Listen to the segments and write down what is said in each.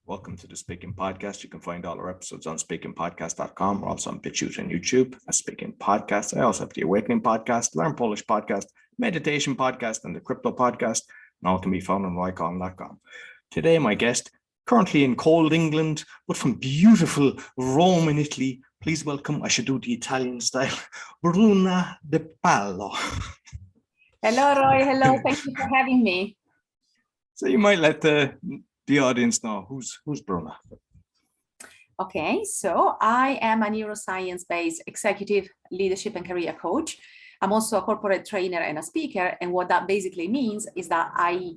Welcome to the Speaking Podcast. You can find all our episodes on speakingpodcast.com. We're also on BitChute and YouTube as Speaking Podcast. I also have the Awakening Podcast, Learn Polish Podcast, Meditation Podcast, and the Crypto Podcast. And all can be found on Rycon.com. Today, my guest, currently in cold England, but from beautiful Rome in Italy, please welcome, I should do the Italian style, Bruna De Palo. Hello, Roy. Hello. Thank you for having me. So you might let the audience know who's Bruna. Okay, so I am a neuroscience-based executive leadership and career coach. I'm also a corporate trainer and a speaker. And what that basically means is that I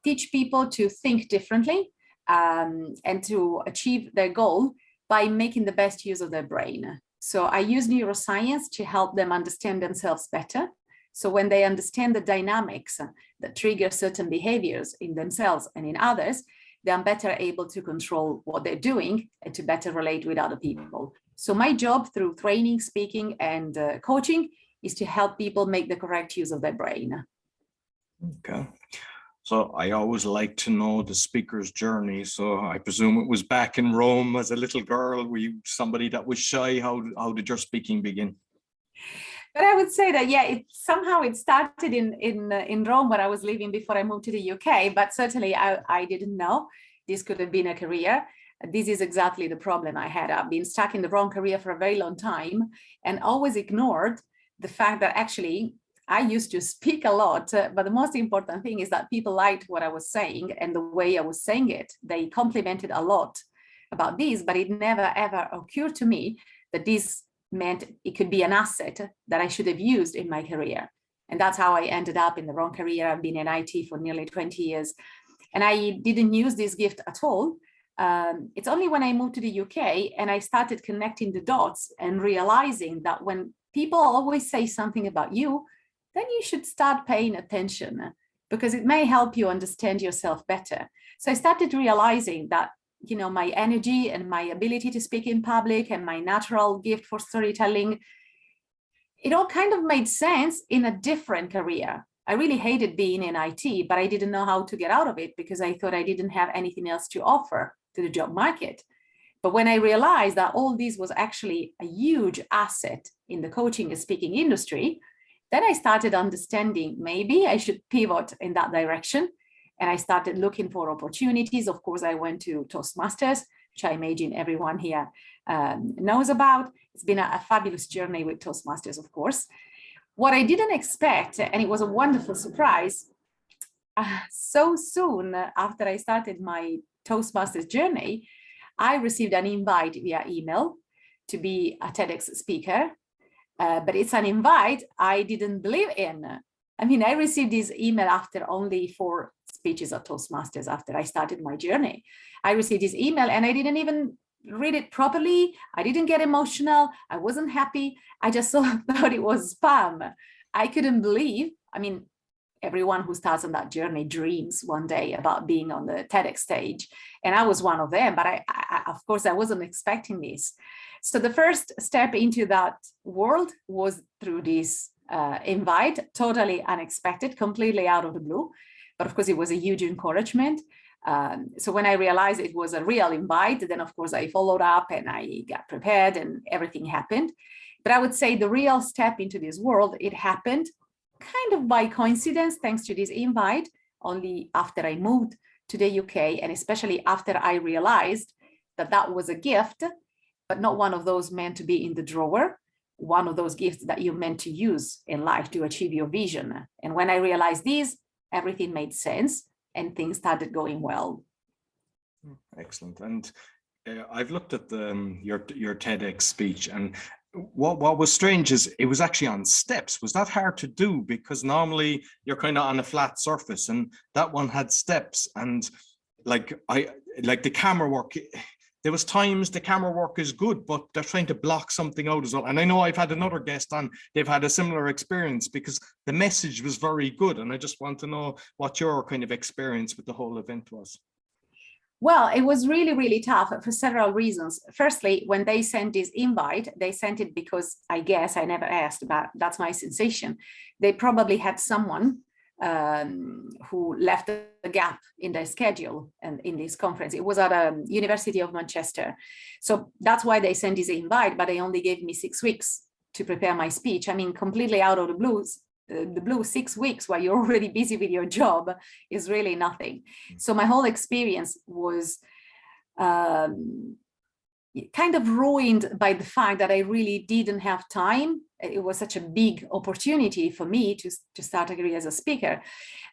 teach people to think differently and to achieve their goal by making the best use of their brain. So I use neuroscience to help them understand themselves better. So when they understand the dynamics that trigger certain behaviors in themselves and in others, they are better able to control what they're doing and to better relate with other people. So my job through training, speaking, and coaching is to help people make the correct use of their brain. Okay. So I always like to know the speaker's journey. So I presume it was back in Rome as a little girl. Were you somebody that was shy? How did your speaking begin? But I would say that, it started in Rome where I was living before I moved to the UK, but certainly I didn't know this could have been a career. This is exactly the problem I had. I've been stuck in the wrong career for a very long time and always ignored the fact that actually I used to speak a lot, but the most important thing is that people liked what I was saying and the way I was saying it. They complimented a lot about this, but it never ever occurred to me that this meant it could be an asset that I should have used in my career. And that's how I ended up in the wrong career. I've been in IT for nearly 20 years and I didn't use this gift at all. It's only when I moved to the UK and I started connecting the dots and realizing that when people always say something about you, then you should start paying attention because it may help you understand yourself better. So I started realizing that my energy and my ability to speak in public and my natural gift for storytelling, it all kind of made sense in a different career. I really hated being in IT, but I didn't know how to get out of it because I thought I didn't have anything else to offer to the job market. But when I realized that all this was actually a huge asset in the coaching and speaking industry, then I started understanding maybe I should pivot in that direction. And I started looking for opportunities. Of course, I went to Toastmasters, which I imagine everyone here knows about. It's been a fabulous journey with Toastmasters, of course. What I didn't expect, and it was a wonderful surprise, so soon after I started my Toastmasters journey, I received an invite via email to be a TEDx speaker. But it's an invite I didn't believe in. I received this email after only 4 speeches at Toastmasters after I started my journey. I received this email and I didn't even read it properly. I didn't get emotional. I wasn't happy. I just thought it was spam. I couldn't believe. Everyone who starts on that journey dreams one day about being on the TEDx stage. And I was one of them, but I of course, I wasn't expecting this. So the first step into that world was through this invite, totally unexpected, completely out of the blue. But of course, it was a huge encouragement. So when I realized it was a real invite, then of course I followed up and I got prepared and everything happened. But I would say the real step into this world, it happened kind of by coincidence, thanks to this invite, only after I moved to the UK, and especially after I realized that that was a gift, but not one of those meant to be in the drawer, one of those gifts that you're meant to use in life to achieve your vision. And when I realized this, everything made sense and things started going well. Excellent. And I've looked at your TEDx speech, and what was strange is it was actually on steps. Was that hard to do? Because normally you're kind of on a flat surface, and that one had steps. And like the camera work, there was times the camera work is good, but they're trying to block something out as well. And I know I've had another guest on, they've had a similar experience because the message was very good. And I just want to know what your kind of experience with the whole event was. Well, it was really, really tough for several reasons. Firstly, when they sent this invite, they sent it because I guess I never asked, but that's my sensation. They probably had someone who left a gap in their schedule and in this conference. It was at University of Manchester. So that's why they sent this invite, but they only gave me 6 weeks to prepare my speech. I mean, completely out of the blue 6 weeks while you're already busy with your job is really nothing. So my whole experience was kind of ruined by the fact that I really didn't have time. It was such a big opportunity for me to start a career as a speaker.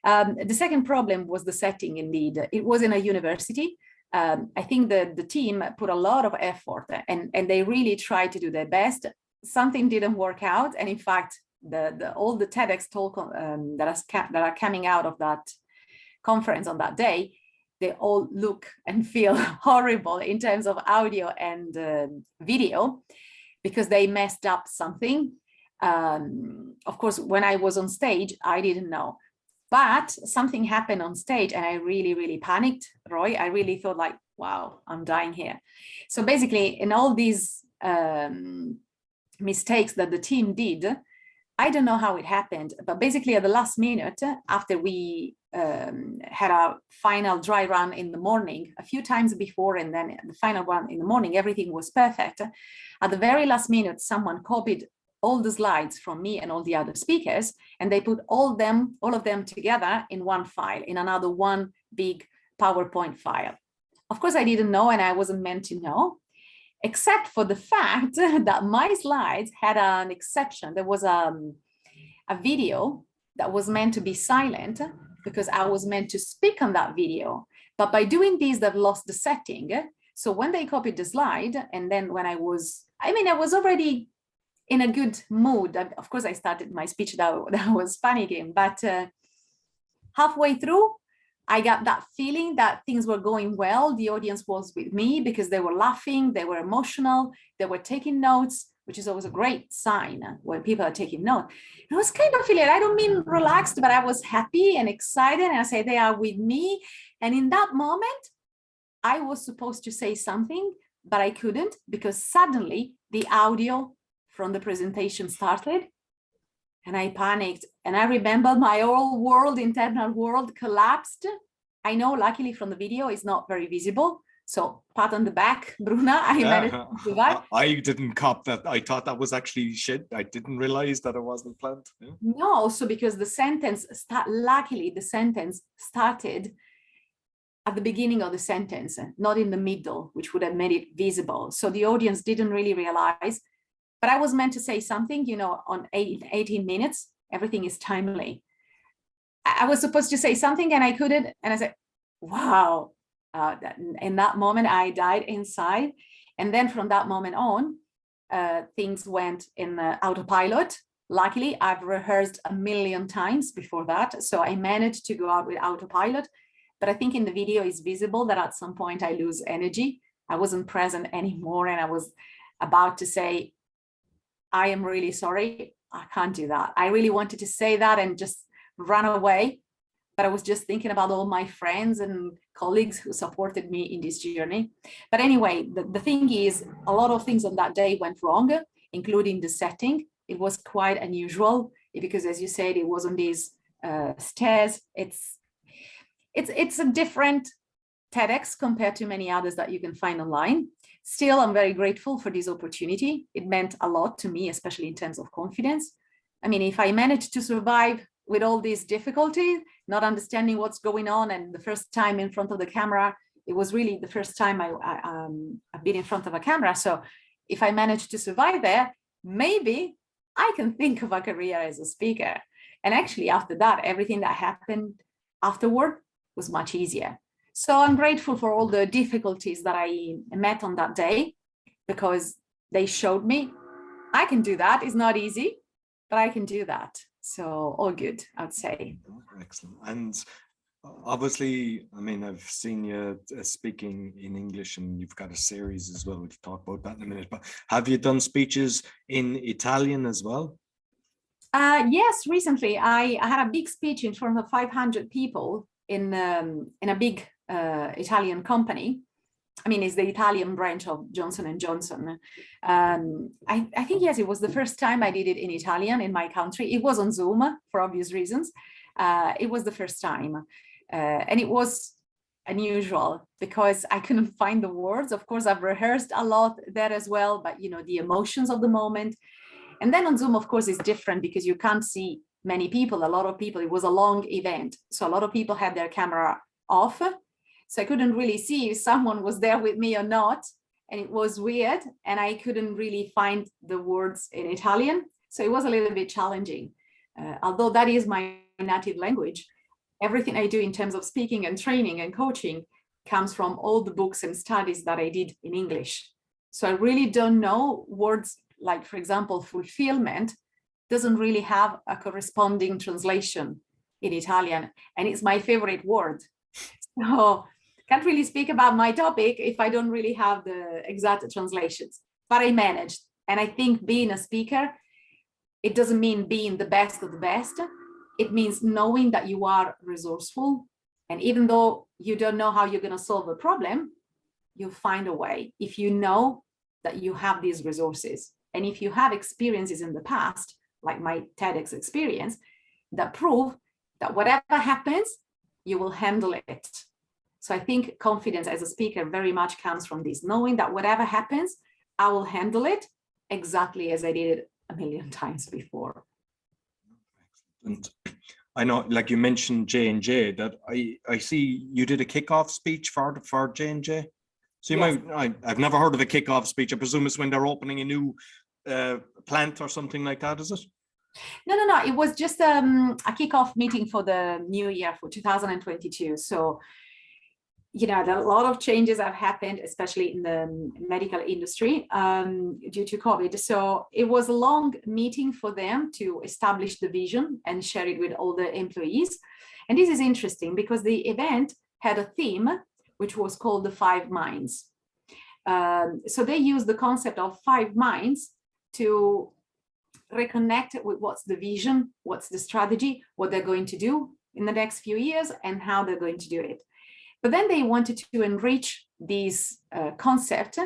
The second problem was the setting, indeed. It was in a university. I think the team put a lot of effort and they really tried to do their best. Something didn't work out. And in fact, all the TEDx talk that are coming out of that conference on that day, they all look and feel horrible in terms of audio and video because they messed up something. Of course, when I was on stage, I didn't know. But something happened on stage and I really, really panicked, Roy. I really thought like, wow, I'm dying here. So basically, in all these mistakes that the team did, I don't know how it happened, but basically at the last minute, after we had our final dry run in the morning, a few times before, and then the final one in the morning, everything was perfect. At the very last minute, someone copied all the slides from me and all the other speakers, and they put all of them together in one file, in another one big PowerPoint file. Of course, I didn't know, and I wasn't meant to know, except for the fact that my slides had an exception. There was a video that was meant to be silent because I was meant to speak on that video. But by doing this, they've lost the setting. So when they copied the slide, and then when I was already in a good mood. Of course, I started my speech that I was panicking, but halfway through, I got that feeling that things were going well. The audience was with me because they were laughing, they were emotional, they were taking notes, which is always a great sign when people are taking notes. I was kind of feeling, I don't mean relaxed, but I was happy and excited. And I say they are with me. And in that moment, I was supposed to say something, but I couldn't because suddenly the audio from the presentation started. And I panicked, and I remember my whole world, internal world, collapsed. I know, luckily, from the video, it's not very visible. So, pat on the back, Bruna. I managed to do that. I didn't cop that. I thought that was actually shit. I didn't realize that it wasn't planned. Yeah. No, also because the sentence luckily, the sentence started at the beginning of the sentence, not in the middle, which would have made it visible. So the audience didn't really realize. But I was meant to say something, on 18 minutes, everything is timely. I was supposed to say something and I couldn't. And I said, wow. In that moment, I died inside. And then from that moment on, things went in autopilot. Luckily, I've rehearsed a million times before that. So I managed to go out with autopilot. But I think in the video it's visible that at some point I lose energy. I wasn't present anymore. And I was about to say, I am really sorry. I can't do that. I really wanted to say that and just run away. But I was just thinking about all my friends and colleagues who supported me in this journey. But anyway, the thing is, a lot of things on that day went wrong, including the setting. It was quite unusual because, as you said, it was on these stairs. It's a different TEDx compared to many others that you can find online. Still, I'm very grateful for this opportunity. It meant a lot to me, especially in terms of confidence. I mean, if I managed to survive with all these difficulties, not understanding what's going on, and the first time in front of the camera, it was really the first time I've been in front of a camera. So if I managed to survive there, maybe I can think of a career as a speaker. And actually, after that, everything that happened afterward was much easier. So I'm grateful for all the difficulties that I met on that day because they showed me I can do that. It's not easy, but I can do that. So all good, I would say. Excellent. And obviously, I mean, I've seen you speaking in English and you've got a series as well. We'll talk about that in a minute. But have you done speeches in Italian as well? Yes, recently I had a big speech in front of 500 people in a big Italian company. I mean, it's the Italian branch of Johnson & Johnson. I think, yes, it was the first time I did it in Italian in my country. It was on Zoom for obvious reasons. It was the first time. And it was unusual because I couldn't find the words. Of course, I've rehearsed a lot there as well, but the emotions of the moment. And then on Zoom, of course, is different because you can't see many people, a lot of people. It was a long event. So a lot of people had their camera off. So I couldn't really see if someone was there with me or not. And it was weird. And I couldn't really find the words in Italian. So it was a little bit challenging. Although that is my native language, everything I do in terms of speaking and training and coaching comes from all the books and studies that I did in English. So I really don't know words like, for example, fulfillment doesn't really have a corresponding translation in Italian. And it's my favorite word. So can't really speak about my topic if I don't really have the exact translations, but I managed. And I think being a speaker, it doesn't mean being the best of the best. It means knowing that you are resourceful. And even though you don't know how you're going to solve a problem, you'll find a way if you know that you have these resources. And if you have experiences in the past, like my TEDx experience, that prove that whatever happens, you will handle it. So I think confidence as a speaker very much comes from this, knowing that whatever happens, I will handle it exactly as I did it a million times before. And I know, like you mentioned J&J, that I see you did a kickoff speech for J&J. So you might, I've never heard of a kickoff speech. I presume it's when they're opening a new plant or something like that, is it? No. It was just a kickoff meeting for the new year for 2022. So, there are a lot of changes have happened, especially in the medical industry due to COVID. So it was a long meeting for them to establish the vision and share it with all the employees. And this is interesting because the event had a theme, which was called the 5 minds. So they used the concept of 5 minds to reconnect with what's the vision, what's the strategy, what they're going to do in the next few years, and how they're going to do it. But then they wanted to enrich this concept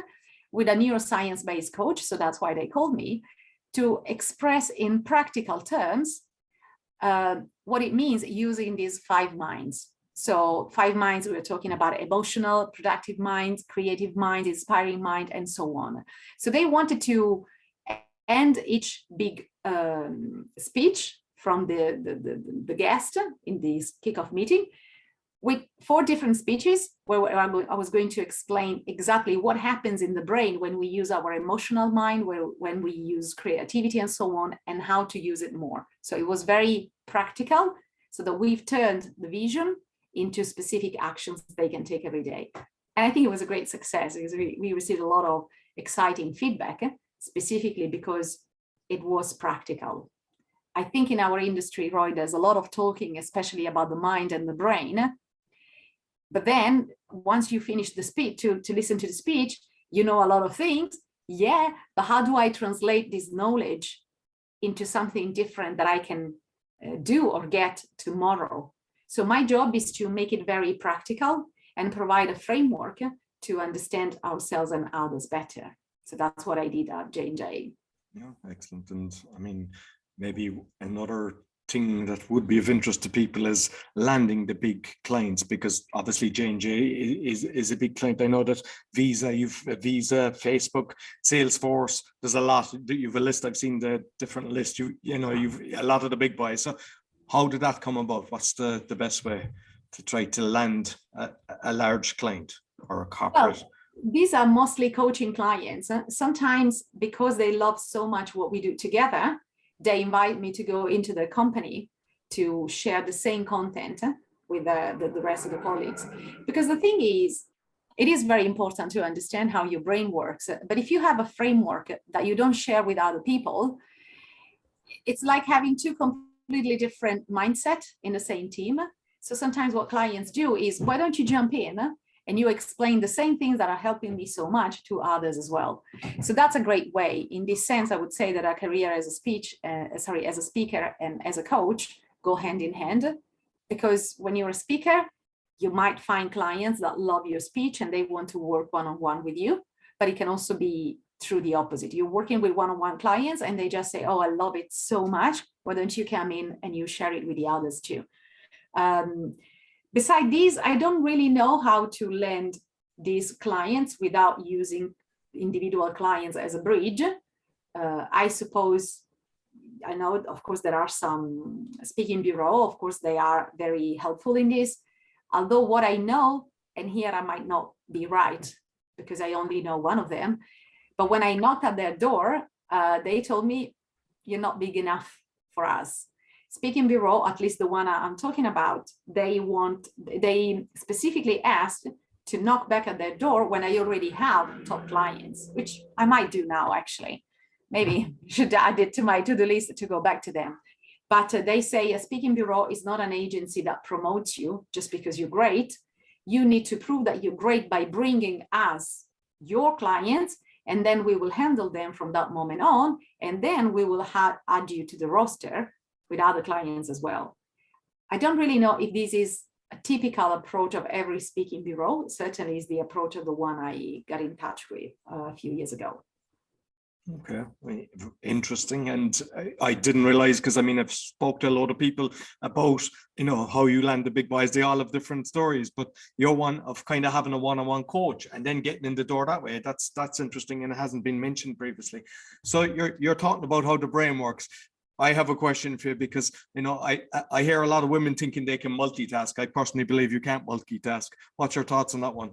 with a neuroscience-based coach, so that's why they called me, to express in practical terms what it means using these 5 minds. So 5 minds, we were talking about emotional, productive minds, creative mind, inspiring mind, and so on. So they wanted to end each big speech from the guest in this kickoff meeting with 4 different speeches where I was going to explain exactly what happens in the brain when we use our emotional mind, when we use creativity and so on, and how to use it more. So it was very practical, so that we've turned the vision into specific actions they can take every day. And I think it was a great success because we received a lot of exciting feedback, specifically because it was practical. I think in our industry, Roy, there's a lot of talking, especially about the mind and the brain. But then once you finish the speech, to listen to the speech, you know a lot of things. Yeah, but how do I translate this knowledge into something different that I can do or get tomorrow? So my job is to make it very practical and provide a framework to understand ourselves and others better. So that's what I did at J&J. Yeah, excellent. And I mean, maybe another thing that would be of interest to people is landing the big clients, because obviously J&J is a big client. I know that you've Visa, Facebook, Salesforce, there's a lot. You've a list. I've seen the different list. You've a lot of the big boys. So how did that come about? What's the best way to try to land a large client or a corporate? Well, these are mostly coaching clients. Sometimes because they love so much what we do together, they invite me to go into the company to share the same content with the rest of the colleagues. Because the thing is, it is very important to understand how your brain works. But if you have a framework that you don't share with other people, it's like having 2 completely different mindset in the same team. So sometimes what clients do is, why don't you jump in and you explain the same things that are helping me so much to others as well. So that's a great way. In this sense, I would say that our career as a speaker and as a coach go hand in hand, because when you're a speaker, you might find clients that love your speech and they want to work one-on-one with you, but it can also be through the opposite. You're working with one-on-one clients and they just say, oh, I love it so much. Why don't you come in and you share it with the others too? Beside these, I don't really know how to land these clients without using individual clients as a bridge. I suppose, I know, of course, there are some speaking bureau, of course, they are very helpful in this. Although what I know, and here I might not be right because I only know one of them, but when I knocked at their door, they told me, you're not big enough for us. Speaking bureau, at least the one I'm talking about, they specifically asked to knock back at their door when I already have top clients, which I might do now, actually. Maybe should add it to my to-do list to go back to them. But they say a speaking bureau is not an agency that promotes you just because you're great. You need to prove that you're great by bringing us your clients, and then we will handle them from that moment on. And then we will add you to the roster with other clients as well. I don't really know if this is a typical approach of every speaking bureau. It certainly is the approach of the one I got in touch with a few years ago. Okay, interesting. And I didn't realize, because I mean, I've spoke to a lot of people about, you know, how you land the big boys. They all have different stories, but you're one of kind of having a one-on-one coach and then getting in the door that way. That's interesting, and it hasn't been mentioned previously. So you're talking about how the brain works. I have a question for you, because, you know, I hear a lot of women thinking they can multitask. I personally believe you can't multitask. What's your thoughts on that one?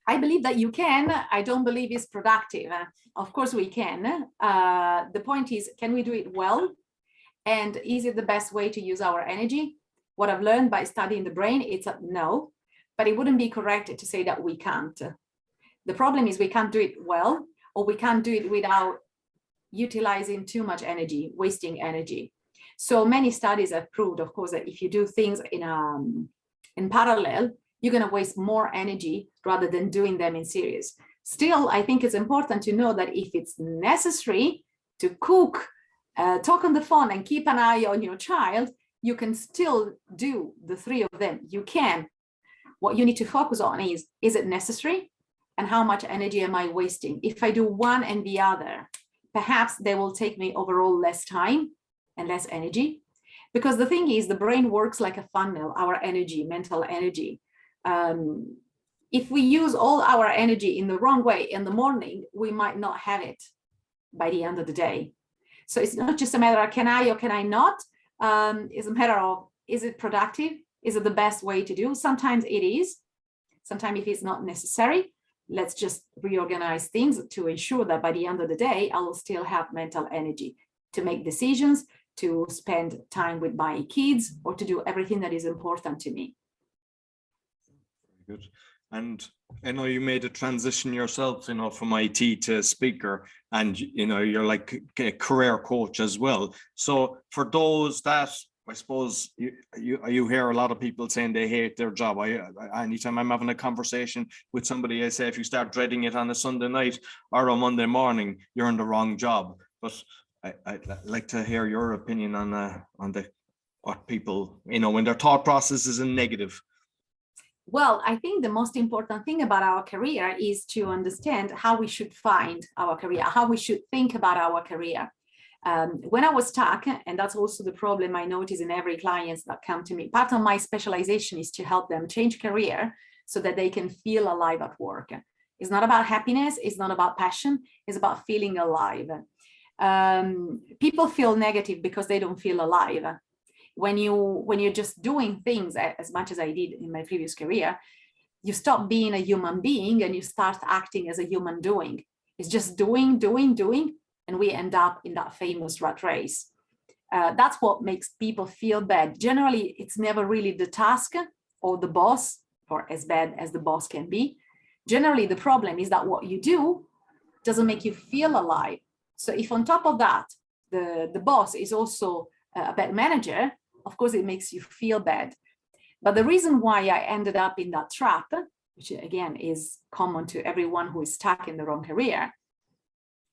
I believe that you can. I don't believe it's productive. Of course we can. The point is, can we do it well? And is it the best way to use our energy? What I've learned by studying the brain, it's a no, but it wouldn't be correct to say that we can't. The problem is we can't do it well, or we can't do it without utilizing too much energy, wasting energy. So many studies have proved, of course, that if you do things in parallel, you're going to waste more energy rather than doing them in series. Still, I think it's important to know that if it's necessary to cook, talk on the phone, and keep an eye on your child, you can still do the three of them. You can. What you need to focus on is it necessary? And how much energy am I wasting? If I do one and the other, perhaps they will take me overall less time and less energy. Because the thing is, the brain works like a funnel, our energy, mental energy. If we use all our energy in the wrong way in the morning, we might not have it by the end of the day. So it's not just a matter of can I or can I not. It's a matter of, is it productive? Is it the best way to do? Sometimes it is. Sometimes if it's not necessary, let's just reorganize things to ensure that by the end of the day, I will still have mental energy to make decisions, to spend time with my kids, or to do everything that is important to me. Good. And I know you made a transition yourself, you know, from IT to speaker, and, you know, you're like a career coach as well. So for those that, I suppose you hear a lot of people saying they hate their job. Anytime I'm having a conversation with somebody, I say, if you start dreading it on a Sunday night or a Monday morning, you're in the wrong job. But I'd like to hear your opinion on what people, you know, when their thought process is in negative. Well, I think the most important thing about our career is to understand how we should find our career, how we should think about our career. When I was stuck, and that's also the problem I notice in every client that come to me, part of my specialization is to help them change career so that they can feel alive at work. It's not about happiness, it's not about passion, it's about feeling alive. People feel negative because they don't feel alive. When you're just doing things as much as I did in my previous career, you stop being a human being and you start acting as a human doing. It's just doing, and we end up in that famous rat race. That's what makes people feel bad. Generally, it's never really the task or the boss, or as bad as the boss can be. Generally, the problem is that what you do doesn't make you feel alive. So if on top of that, the boss is also a bad manager, of course, it makes you feel bad. But the reason why I ended up in that trap, which again is common to everyone who is stuck in the wrong career,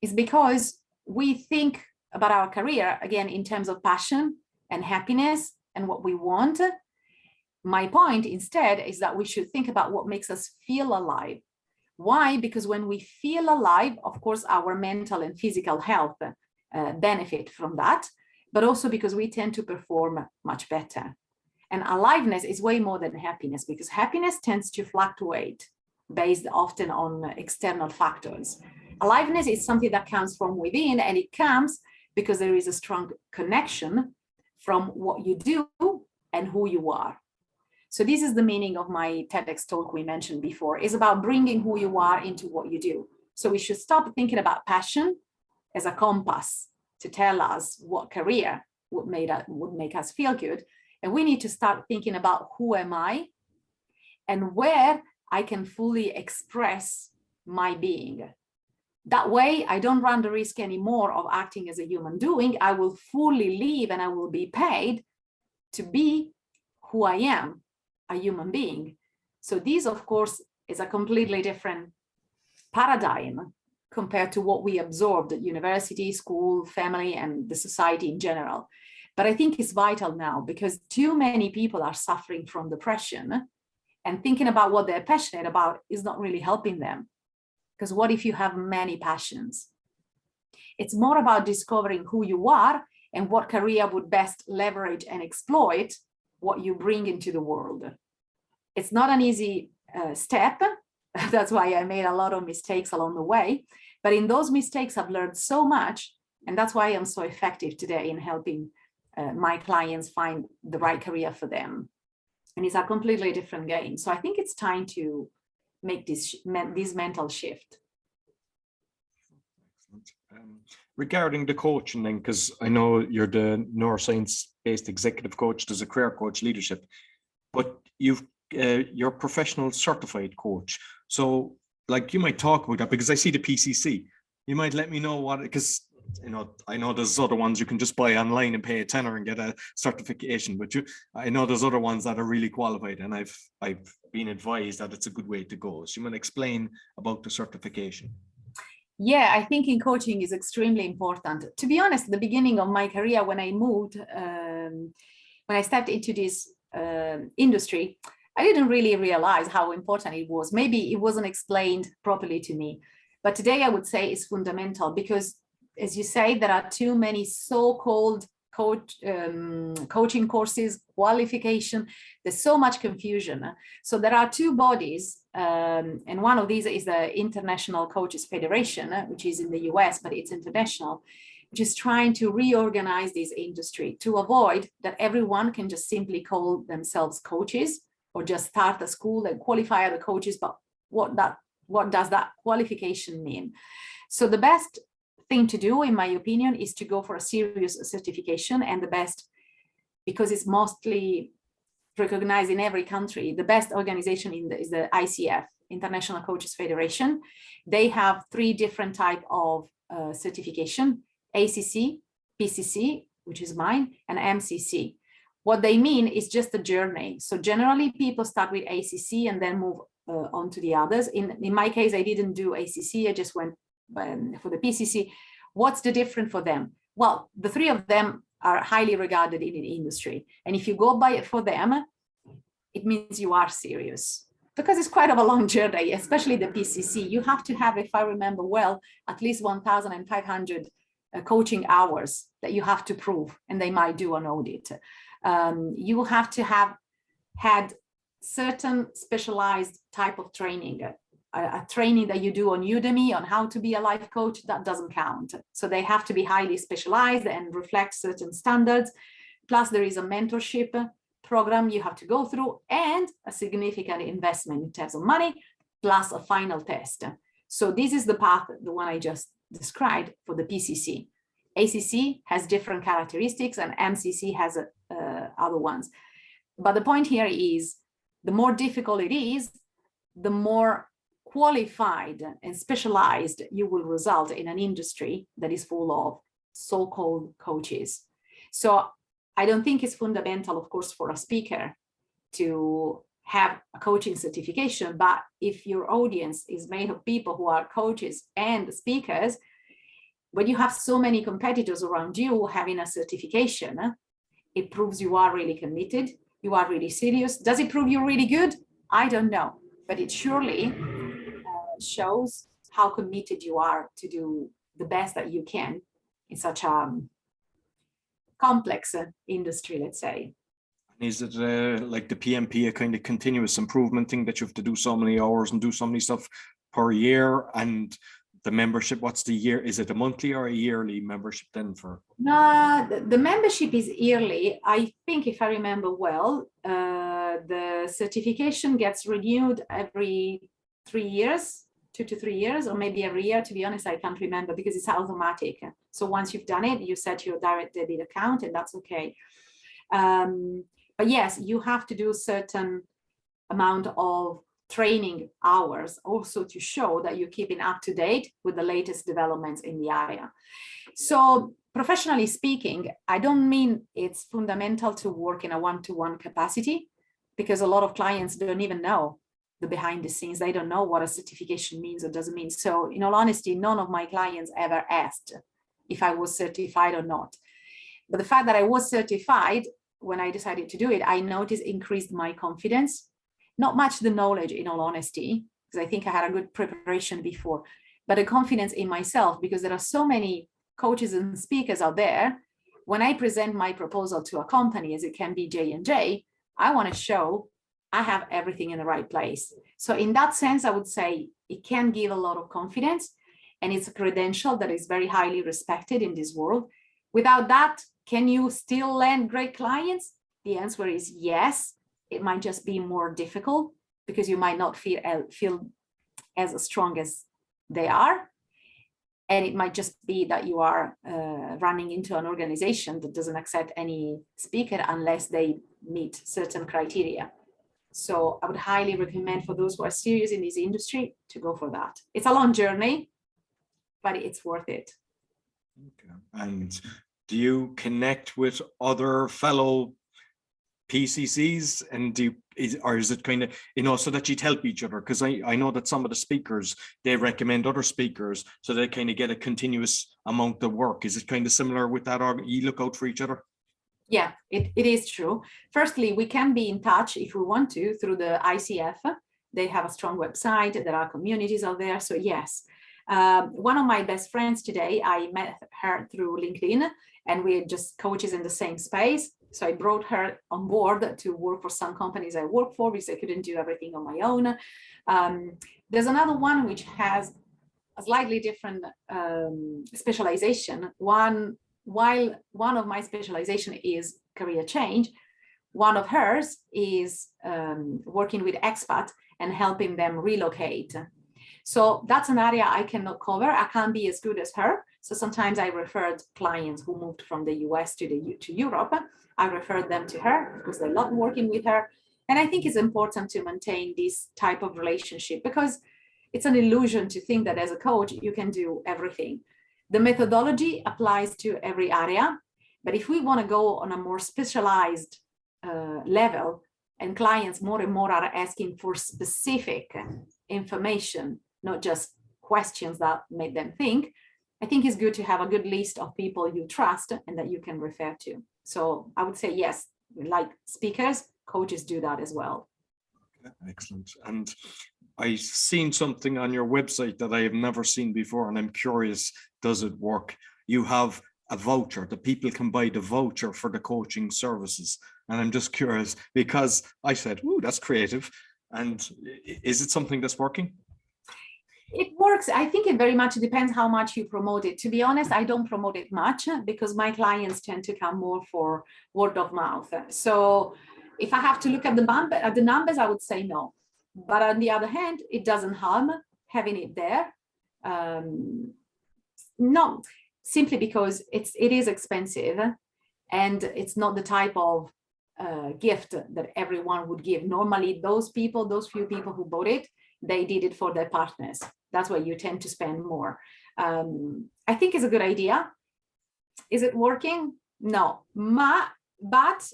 is because we think about our career, again, in terms of passion and happiness and what we want. My point instead is that we should think about what makes us feel alive. Why? Because when we feel alive, of course, our mental and physical health benefit from that, but also because we tend to perform much better. And aliveness is way more than happiness, because happiness tends to fluctuate based often on external factors. Aliveness is something that comes from within, and it comes because there is a strong connection from what you do and who you are. So this is the meaning of my TEDx talk we mentioned before, is about bringing who you are into what you do. So we should stop thinking about passion as a compass to tell us what career would make us feel good. And we need to start thinking about who am I and where I can fully express my being. That way, I don't run the risk anymore of acting as a human doing. I will fully live and I will be paid to be who I am, a human being. So this, of course, is a completely different paradigm compared to what we absorbed at university, school, family, and the society in general. But I think it's vital now because too many people are suffering from depression, and thinking about what they're passionate about is not really helping them. Because what if you have many passions? It's more about discovering who you are and what career would best leverage and exploit what you bring into the world. It's not an easy step. That's why I made a lot of mistakes along the way. But in those mistakes, I've learned so much. And that's why I'm so effective today in helping my clients find the right career for them. And it's a completely different game. So I think it's time to make this mental shift. Regarding the coaching then, because I know you're the neuroscience-based executive coach, there's a career coach leadership, but you're a professional certified coach. So like you might talk about that, because I see the PCC. You might let me know what, because I know there's other ones you can just buy online and pay a tenner and get a certification, but I know there's other ones that are really qualified, and I've been advised that it's a good way to go. So you want to explain about the certification? Yeah, I think in coaching is extremely important. To be honest, the beginning of my career, when I moved, when I stepped into this industry, I didn't really realize how important it was. Maybe it wasn't explained properly to me, but today I would say it's fundamental because, as you say, there are too many so-called coaching courses, qualification. There's so much confusion. So there are two bodies, and one of these is the International Coaches Federation, which is in the US, but it's international, which is trying to reorganize this industry to avoid that everyone can just simply call themselves coaches or just start a school and qualify other coaches. But what does that qualification mean? So the best thing to do, in my opinion, is to go for a serious certification, and the best, because it's mostly recognized in every country, the best organization is the ICF, International Coaches Federation. They have 3 different types of certification: ACC, PCC, which is mine, and MCC. What they mean is just a journey. So generally people start with ACC and then move on to the others. In my case, I didn't do ACC, I just went for the PCC. What's the difference for them? Well, the 3 of them are highly regarded in the industry. And if you go for them, it means you are serious, because it's quite of a long journey, especially the PCC. You have to have, if I remember well, at least 1,500 coaching hours that you have to prove, and they might do an audit. You have to have had certain specialized type of training, a training that you do on Udemy on how to be a life coach, that doesn't count. So they have to be highly specialized and reflect certain standards. Plus there is a mentorship program you have to go through, and a significant investment in terms of money, plus a final test. So this is the path, the one I just described for the PCC. ACC has different characteristics and MCC has other ones. But the point here is, the more difficult it is, the more qualified and specialized you will result in an industry that is full of so-called coaches. So I don't think it's fundamental, of course, for a speaker to have a coaching certification, but if your audience is made of people who are coaches and speakers, when you have so many competitors around you having a certification, it proves you are really committed, you are really serious. Does it prove you're really good? I don't know, but it surely shows how committed you are to do the best that you can in such a complex industry, let's say. Is it like the PMP, a kind of continuous improvement thing that you have to do so many hours and do so many stuff per year? And the membership, what's the year? Is it a monthly or a yearly membership then for? No, the membership is yearly. I think if I remember well, the certification gets renewed every 3 years, 2 to 3 years, or maybe every year. To be honest, I can't remember because it's automatic. So once you've done it, you set your direct debit account and that's okay. But yes, you have to do a certain amount of training hours also to show that you're keeping up to date with the latest developments in the area. So professionally speaking, I don't mean it's fundamental to work in a one-to-one capacity, because a lot of clients don't even know the behind the scenes. They don't know what a certification means or doesn't mean. So in all honesty, none of my clients ever asked if I was certified or not. But the fact that I was certified, when I decided to do it, I noticed increased my confidence. Not much the knowledge, in all honesty, because I think I had a good preparation before, but a confidence in myself, because there are so many coaches and speakers out there. When I present my proposal to a company, as it can be J&J, I want to show I have everything in the right place. So in that sense, I would say it can give a lot of confidence, and it's a credential that is very highly respected in this world. Without that, can you still land great clients? The answer is yes. It might just be more difficult because you might not feel as strong as they are. And it might just be that you are running into an organization that doesn't accept any speaker unless they meet certain criteria. So I would highly recommend for those who are serious in this industry to go for that. It's a long journey, but it's worth it. Okay. And do you connect with other fellow PCCs, and or is it kind of, so that you'd help each other? Because I know that some of the speakers, they recommend other speakers so they kind of get a continuous amount of work. Is it kind of similar with that, or you look out for each other? Yeah, it is true. Firstly, we can be in touch if we want to through the ICF. They have a strong website. There are communities out there. So yes, one of my best friends today, I met her through LinkedIn, and we're just coaches in the same space. So I brought her on board to work for some companies I work for, because I couldn't do everything on my own. There's another one which has a slightly different specialization. While one of my specialization is career change, one of hers is working with expat and helping them relocate. So that's an area I cannot cover. I can't be as good as her. So sometimes I referred clients who moved from the US to Europe. I referred them to her because they love working with her. And I think it's important to maintain this type of relationship, because it's an illusion to think that as a coach, you can do everything. The methodology applies to every area. But if we want to go on a more specialized level, and clients more and more are asking for specific information, not just questions that make them think, I think it's good to have a good list of people you trust and that you can refer to. So I would say, yes, like speakers, coaches do that as well. Excellent. And I've seen something on your website that I have never seen before, and I'm curious, does it work? You have a voucher that people can buy the voucher for the coaching services. And I'm just curious, because I said, ooh, that's creative. And is it something that's working? It works. I think it very much depends how much you promote it. To be honest, I don't promote it much because my clients tend to come more for word of mouth. So if I have to look at the numbers, I would say no. But on the other hand, it doesn't harm having it there. No, simply because it is expensive, and it's not the type of gift that everyone would give. Normally, those few people who bought it, they did it for their partners. That's why you tend to spend more. I think it's a good idea. Is it working? No, but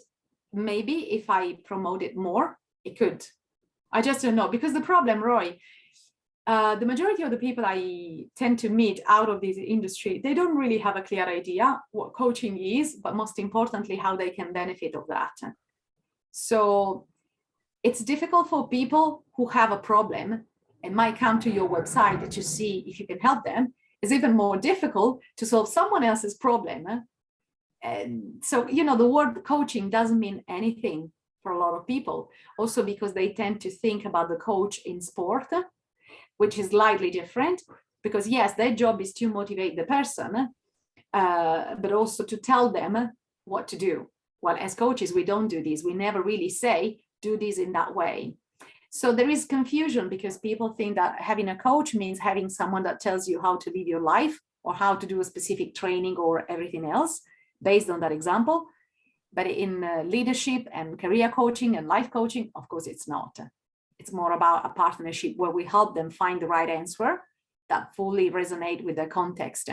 maybe if I promote it more, it could. I just don't know, because the problem, Roy, the majority of the people I tend to meet out of this industry, they don't really have a clear idea what coaching is, but most importantly, how they can benefit of that. So it's difficult for people who have a problem and might come to your website to see if you can help them, is even more difficult to solve someone else's problem. And so, the word coaching doesn't mean anything for a lot of people, also because they tend to think about the coach in sport, which is slightly different, because yes, their job is to motivate the person, but also to tell them what to do. Well, as coaches, we don't do this. We never really say, do this in that way. So there is confusion because people think that having a coach means having someone that tells you how to live your life or how to do a specific training or everything else based on that example. But in leadership and career coaching and life coaching, of course, it's not. It's more about a partnership where we help them find the right answer that fully resonate with their context.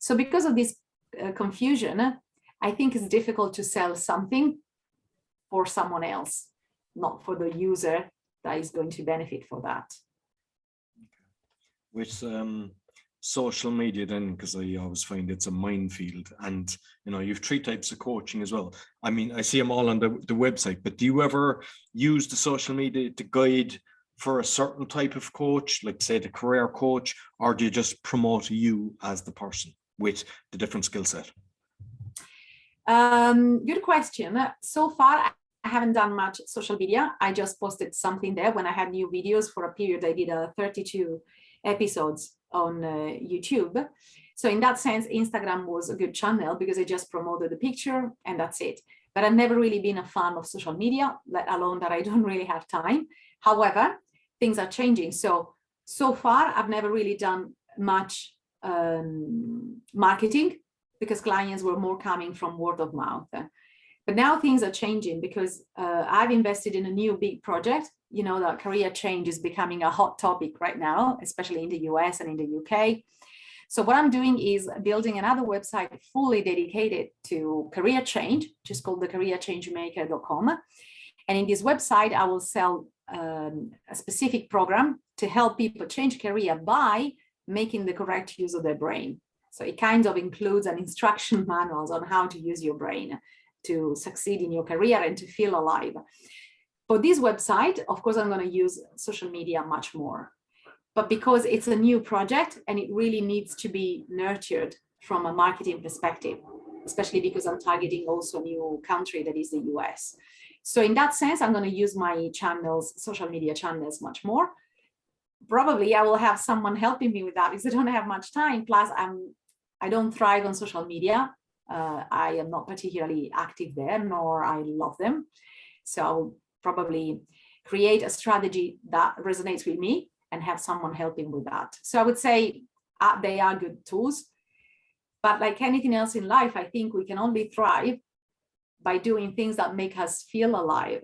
So because of this confusion, I think it's difficult to sell something for someone else, not for the user that is going to benefit for that. With social media then, because I always find it's a minefield, and you've 3 types of coaching as well. I mean, I see them all on the website, but do you ever use the social media to guide for a certain type of coach, like say the career coach, or do you just promote you as the person with the different skill set? Good question. So far, I haven't done much social media. I just posted something there when I had new videos for a period. I did 32 episodes on YouTube. So in that sense, Instagram was a good channel because I just promoted the picture and that's it. But I've never really been a fan of social media, let alone that I don't really have time. However, things are changing. So far, I've never really done much marketing because clients were more coming from word of mouth. But now things are changing because I've invested in a new big project. That career change is becoming a hot topic right now, especially in the US and in the UK. So what I'm doing is building another website fully dedicated to career change, which is called thecareerchangemaker.com. And in this website, I will sell a specific program to help people change career by making the correct use of their brain. So it kind of includes an instruction manuals on how to use your brain to succeed in your career and to feel alive. For this website, of course, I'm going to use social media much more. But because it's a new project and it really needs to be nurtured from a marketing perspective, especially because I'm targeting also a new country that is the US. So in that sense, I'm going to use my channels, social media channels much more. Probably I will have someone helping me with that because I don't have much time. Plus, I don't thrive on social media. I am not particularly active there, nor I love them. So I'll probably create a strategy that resonates with me and have someone helping with that. So I would say they are good tools. But like anything else in life, I think we can only thrive by doing things that make us feel alive.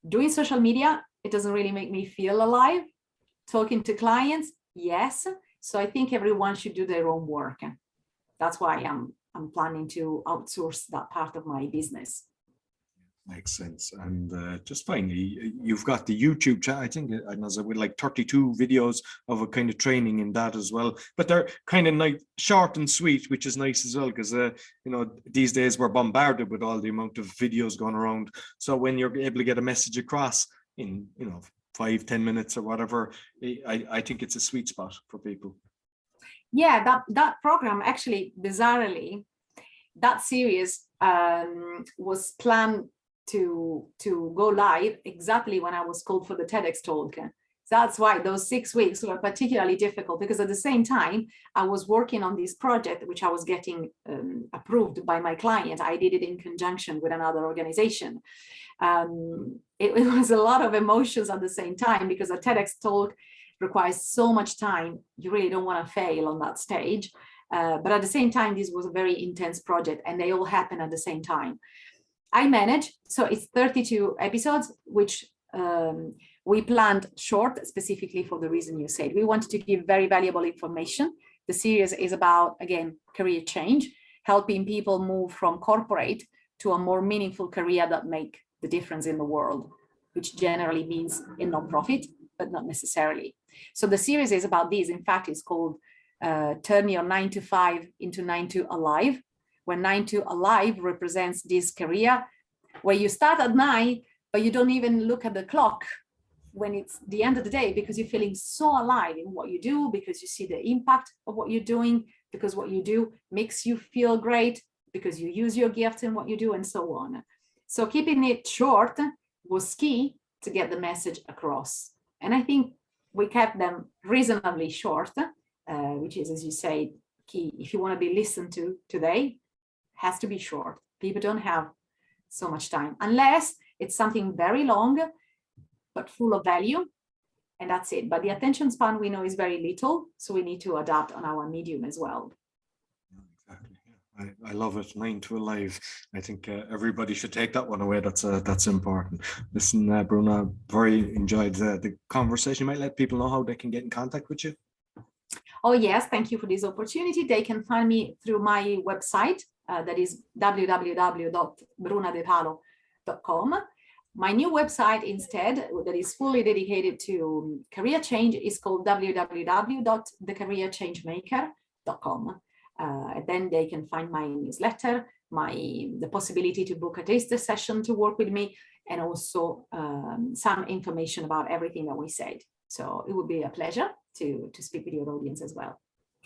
Doing social media, it doesn't really make me feel alive. Talking to clients, yes. So I think everyone should do their own work. That's why I'm planning to outsource that part of my business. Makes sense. And just finally, you've got the YouTube channel. I think I know with like 32 videos of a kind of training in that as well. But they're kind of like short and sweet, which is nice as well, because these days we're bombarded with all the amount of videos going around. So when you're able to get a message across in 5-10 minutes or whatever, I think it's a sweet spot for people. Yeah, that program actually, bizarrely, that series was planned to go live exactly when I was called for the TEDx talk. That's why those 6 weeks were particularly difficult, because at the same time I was working on this project, which I was getting approved by my client. I did it in conjunction with another organization. It was a lot of emotions at the same time, because a TEDx talk requires so much time. You really don't want to fail on that stage. But at the same time, this was a very intense project and they all happen at the same time. I manage, so it's 32 episodes, which we planned short specifically for the reason you said. We wanted to give very valuable information. The series is about, again, career change, helping people move from corporate to a more meaningful career that make the difference in the world, which generally means in nonprofit, but not necessarily. So the series is about this. In fact, it's called Turn Your 9 to 5 into 9 to Alive, where 9 to Alive represents this career where you start at 9, but you don't even look at the clock when it's the end of the day, because you're feeling so alive in what you do, because you see the impact of what you're doing, because what you do makes you feel great, because you use your gift in what you do, and so on. So keeping it short was key to get the message across. And I think we kept them reasonably short, which is, as you say, key. If you want to be listened to today, has to be short. People don't have so much time, unless it's something very long, but full of value, and that's it. But the attention span, we know, is very little, so we need to adapt on our medium as well. Exactly. Yeah. I love it. 9 to Alive. I think everybody should take that one away. That's important. Listen, Bruna, very enjoyed the conversation. You might let people know how they can get in contact with you. Oh yes, thank you for this opportunity. They can find me through my website, that is www.brunadepalo.com. My new website instead, that is fully dedicated to career change, is called www.thecareerchangemaker.com. Then they can find my newsletter, the possibility to book a taster session to work with me, and also some information about everything that we said. So it would be a pleasure to speak with your audience as well.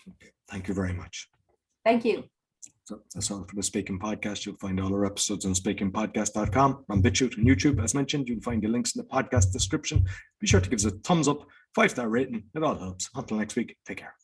Okay. Thank you very much. Thank you. So that's all for the Speaking Podcast. You'll find all our episodes on speakingpodcast.com, on BitChute and YouTube. As mentioned, you'll find the links in the podcast description. Be sure to give us a thumbs up, 5-star rating. It all helps. Until next week, take care.